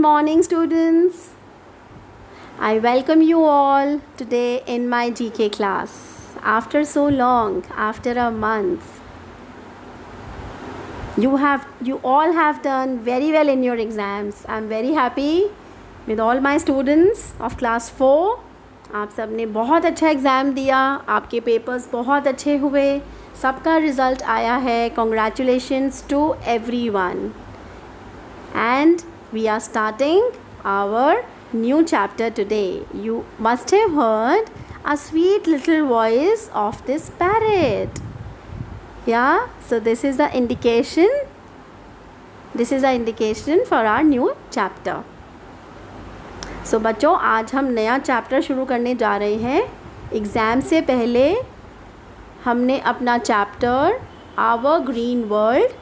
morning, students. I welcome you all today in my GK class. After so long, after a month, you all have done very well in your exams. I'm very happy with all my students of class 4. आप सब ने बहुत अच्छा exam दिया, आपके papers बहुत अच्छे हुए, सबका रिज़ल्ट आया है. Congratulations to everyone. And we are starting our new chapter today. You must have heard a sweet little voice of this parrot. Yeah, so this is the indication. This is the indication for our new chapter. So बच्चों, आज हम नया chapter शुरू करने जा रहे हैं. Exam से पहले हमने अपना चैप्टर आवर ग्रीन वर्ल्ड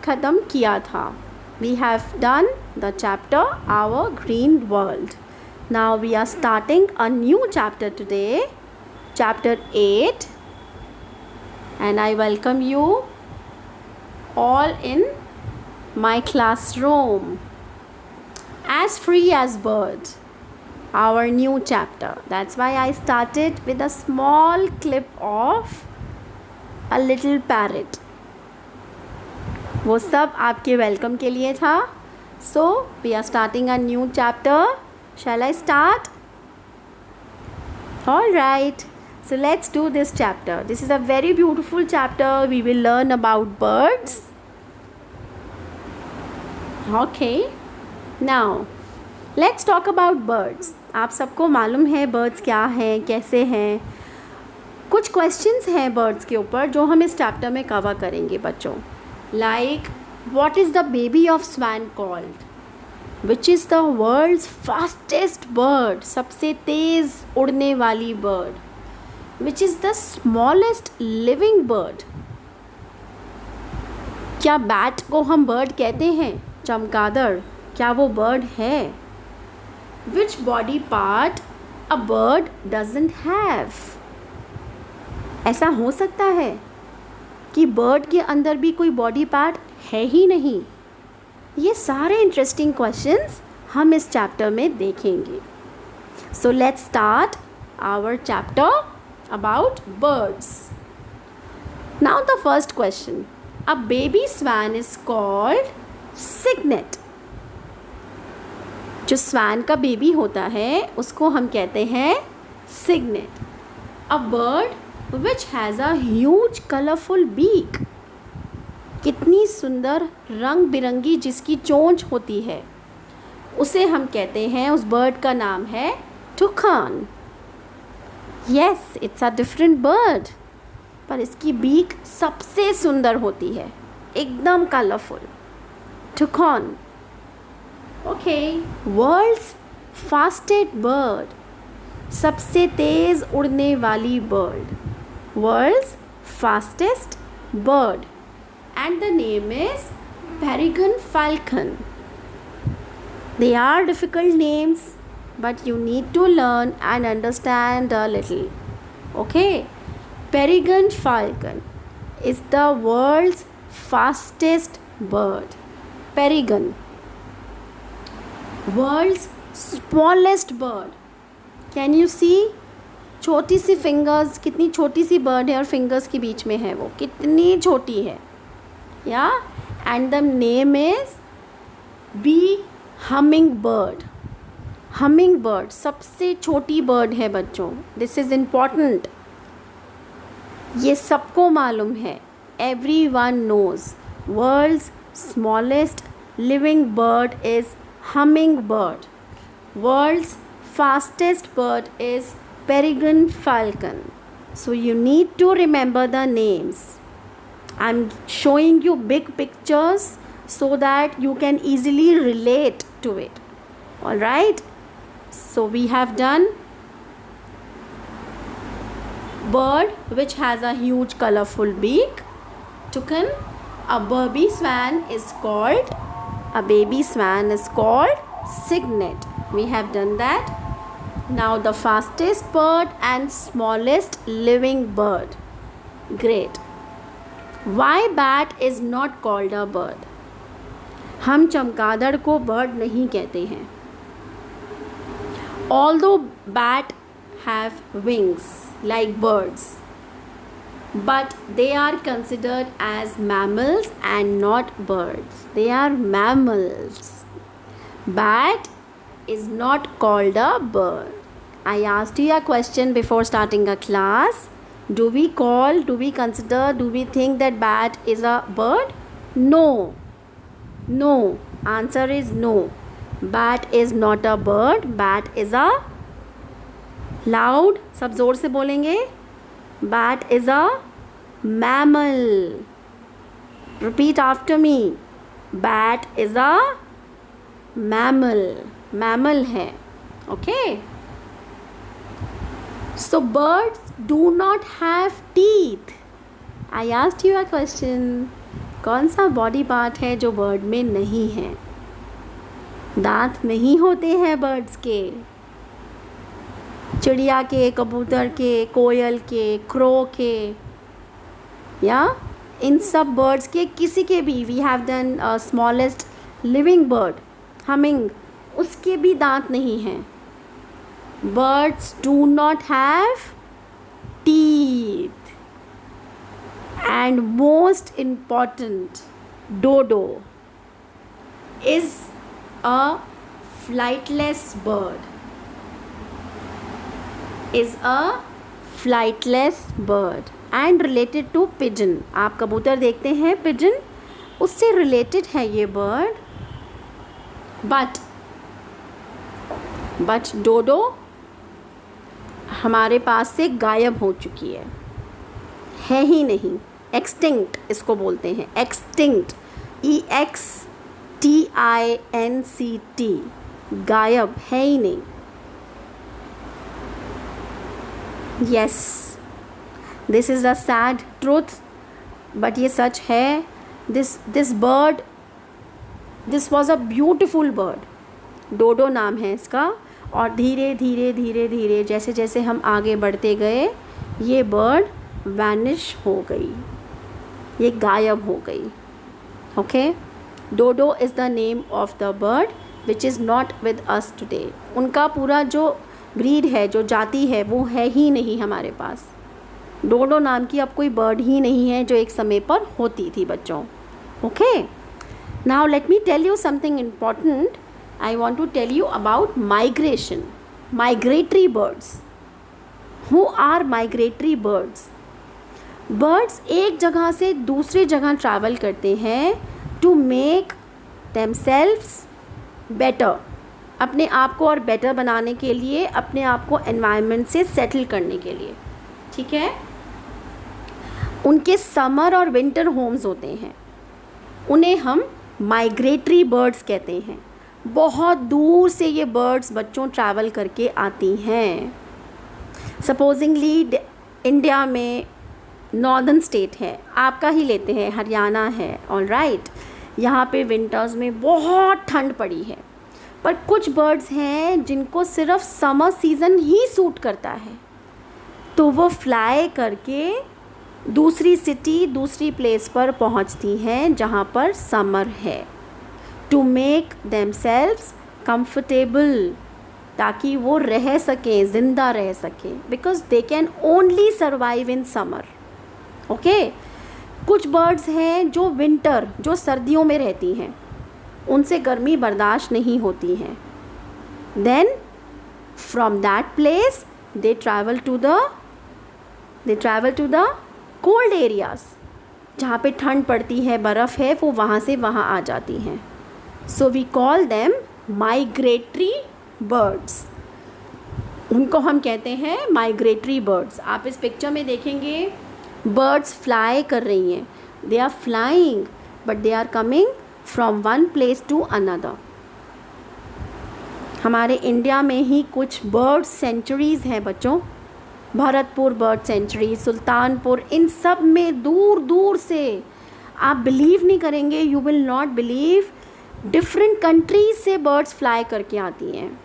ख़त्म किया था. We have done the chapter Our Green World. Now we are starting a new chapter today, chapter 8, and I welcome you all in my classroom. As free as bird, our new chapter. That's why I started with a small clip of a little parrot. वो सब आपके welcome के लिए था. So we are starting a new chapter. Shall I start? All right, so let's do this chapter. This is a very beautiful chapter. We will learn about birds. Okay, now let's talk about birds. आप सबको मालूम है birds क्या हैं, कैसे हैं. कुछ questions हैं बर्ड्स के ऊपर जो हम इस चैप्टर में कवर करेंगे बच्चों. Like, what is the baby of swan called? Which is the world's fastest bird? सबसे तेज़ उड़ने वाली bird. Which is the smallest living bird? क्या बैट को हम bird कहते हैं? चमगादड़, क्या वो bird है? Which body part a bird doesn't have? ऐसा हो सकता है कि बर्ड के अंदर भी कोई बॉडी पार्ट है ही नहीं. ये सारे इंटरेस्टिंग क्वेश्चंस हम इस चैप्टर में देखेंगे. So let's start our chapter about birds. Now the first question. A baby swan is called cygnet. जो स्वैन का बेबी होता है उसको हम कहते हैं cygnet. A bird which has a huge colorful beak. कितनी सुंदर रंग बिरंगी जिसकी चोंच होती है उसे हम कहते हैं, उस बर्ड का नाम है toucan. Yes, it's a different bird, पर इसकी बीक सबसे सुंदर होती है, एकदम colourful. toucan. Okay, world's fastest bird. सबसे तेज़ उड़ने वाली bird. World's fastest bird, and the name is peregrine falcon. They are difficult names, but you need to learn and understand a little. Okay, peregrine falcon is the world's fastest bird. Peregrine, world's smallest bird. Can you see? छोटी सी fingers, कितनी छोटी सी bird है और fingers के बीच में है वो, कितनी छोटी है. या and the name is be hummingbird. Hummingbird सबसे छोटी बर्ड है बच्चों. This is important. ये सबको मालूम है. Everyone knows world's smallest living bird is hummingbird. World's fastest bird is peregrine falcon. So you need to remember the names. I'm showing you big pictures so that you can easily relate to it. All right, so we have done bird which has a huge colorful beak. toucan. A baby swan is called cygnet. We have done that. Now the fastest bird and smallest living bird. Great. Why bat is not called a bird? हम चमगादड़ को bird नहीं कहते हैं। Although bat have wings like birds, but they are considered as mammals and not birds. They are mammals. Bat is not called a bird. I asked you a question before starting a class. Do we consider, do we think that bat is a bird? No. No. Answer is no. Bat is not a bird. Bat is a loud, सब ज़ोर से बोलेंगे. Bat is a mammal. Repeat after me. Bat is a mammal. Mammal है. Okay. So birds do not have teeth. I asked you a question. कौन सा body part है जो bird में नहीं है? दांत नहीं होते हैं बर्ड्स के. चिड़िया के, कबूतर के, कोयल के, क्रो के, या इन सब बर्ड्स के किसी के भी. We have done smallest living bird, humming, उसके भी दांत नहीं हैं. Birds do not have teeth. And most important, dodo is a flightless bird. Is a flightless bird and related to pigeon. आप कबूतर देखते हैं, pigeon उससे related है ये bird. but डोडो हमारे पास से गायब हो चुकी है ही नहीं. extinct इसको बोलते हैं, extinct, EXTINCT, गायब है ही नहीं. Yes, this is a sad truth, but ये सच है. This bird, this was a beautiful bird. डोडो नाम है इसका. और धीरे धीरे धीरे धीरे जैसे जैसे हम आगे बढ़ते गए ये बर्ड वैनिश हो गई, ये गायब हो गई. Okay. Dodo is the name of the bird which is not with us today. उनका पूरा जो ब्रीड है, जो जाति है, वो है ही नहीं हमारे पास. डोडो नाम की अब कोई बर्ड ही नहीं है जो एक समय पर होती थी बच्चों. ओके. Now let me tell you something important. I want to tell you about migration. Migratory birds. Who are migratory birds? Birds एक जगह से दूसरी जगह ट्रैवल करते हैं टू मेक themselves better, अपने आप को और बेटर बनाने के लिए, अपने आप को एनवायरनमेंट से सेटल करने के लिए. ठीक है. उनके समर और विंटर होम्स होते हैं. उन्हें हम माइग्रेटरी बर्ड्स कहते हैं. बहुत दूर से ये बर्ड्स बच्चों ट्रैवल करके आती हैं. सपोजिंगली इंडिया में नॉर्दर्न स्टेट है, आपका ही लेते हैं, हरियाणा है. All right. यहाँ पे विंटर्स में बहुत ठंड पड़ी है, पर कुछ बर्ड्स हैं जिनको सिर्फ समर सीज़न ही सूट करता है, तो वो फ्लाई करके दूसरी सिटी, दूसरी प्लेस पर पहुँचती हैं जहाँ पर समर है, टू मेक देमसेल्व्स कंफर्टेबल, ताकि वो रह सकें, ज़िंदा रह सकें, because they can only survive in summer. Okay. कुछ बर्ड्स हैं जो विंटर, जो सर्दियों में रहती हैं, उनसे गर्मी बर्दाश्त नहीं होती हैं. Then from that place they travel to the cold areas, जहाँ पे ठंड पड़ती है, बर्फ़ है, वो वहाँ से वहाँ आ जाती हैं. So we call them migratory birds. उनको हम कहते हैं माइग्रेटरी बर्ड्स. आप इस पिक्चर में देखेंगे बर्ड्स फ्लाई कर रही हैं. They are flying but they are coming from one place to another. हमारे इंडिया में ही कुछ बर्ड सेंचुरीज़ हैं बच्चों. भरतपुर बर्ड सेंचुरी, सुल्तानपुर, इन सब में दूर दूर से, आप बिलीव नहीं करेंगे, you will not believe, different countries से बर्ड्स फ्लाई करके आती हैं.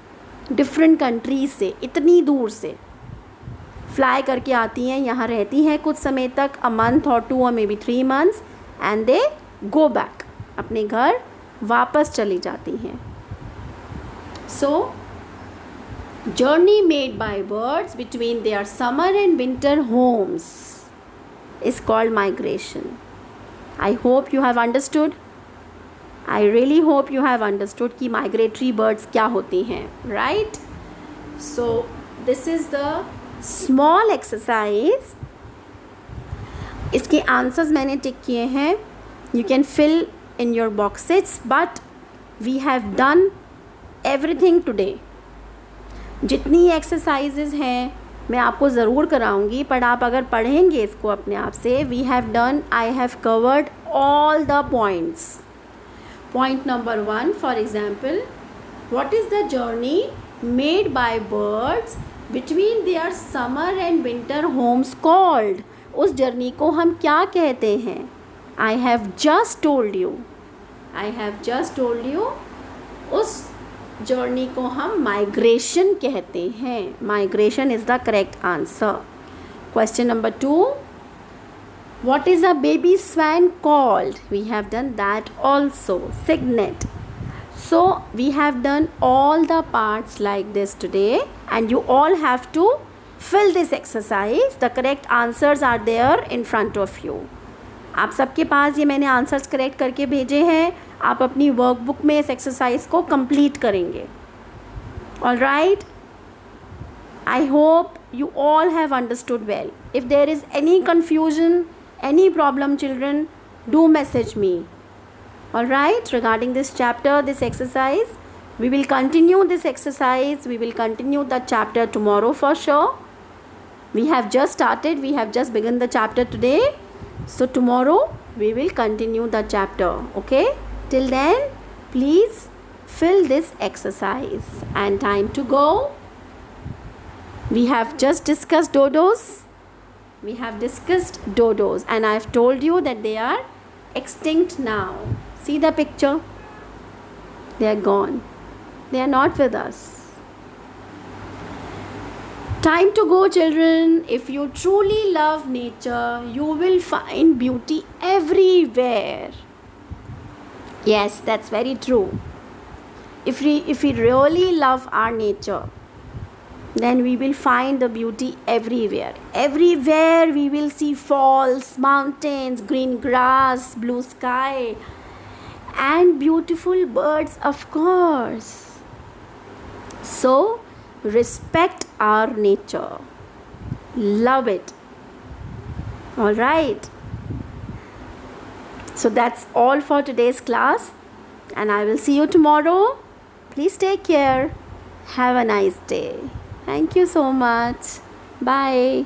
डिफरेंट कंट्रीज़ से, इतनी दूर से फ्लाई करके आती हैं, यहाँ रहती हैं कुछ समय तक, अ मंथ और 2 और may be 3 months, and they go back अपने घर वापस चली जाती हैं. So journey made by birds between their summer and winter homes is called migration. I hope you have understood. I really hope you have understood कि migratory birds क्या होती हैं, right? So this is the small exercise. इसके answers मैंने टिक किए हैं. You can fill in your boxes, but we have done everything today. जितनी exercises हैं मैं आपको ज़रूर कराऊंगी, पर आप अगर पढ़ेंगे इसको अपने आप से, we have done, I have covered all the points. Point number 1, for example, what is the journey made by birds between their summer and winter homes called? उस जर्नी को हम क्या कहते हैं? I have just told you. I have just told you. उस journey को हम migration कहते हैं. Migration is the correct answer. Question number 2. What is a baby swan called? We have done that also. Cygnet. So we have done all the parts like this today, and you all have to fill this exercise. The correct answers are there in front of you. आप सबके पास ये मैंने answers correct करके भेजे हैं. आप अपनी workbook में इस एक्सरसाइज को कंप्लीट करेंगे. All right? I hope you all have understood well. If there is any confusion, any problem, children, do message me. All right, regarding this chapter, this exercise, we will continue this exercise. We will continue the chapter tomorrow for sure. We have just started, we have just begun the chapter today, so tomorrow we will continue the chapter. Okay, till then please fill this exercise. And time to go. We have just discussed dodos. We have discussed dodos, and I have told you that they are extinct now. See the picture? They are gone. They are not with us. Time to go, children. If you truly love nature, you will find beauty everywhere. Yes, that's very true. If we really love our nature, then we will find the beauty everywhere. Everywhere we will see falls, mountains, green grass, blue sky, and beautiful birds, of course. So, respect our nature. Love it. All right. So, that's all for today's class. And I will see you tomorrow. Please take care. Have a nice day. Thank you so much. Bye.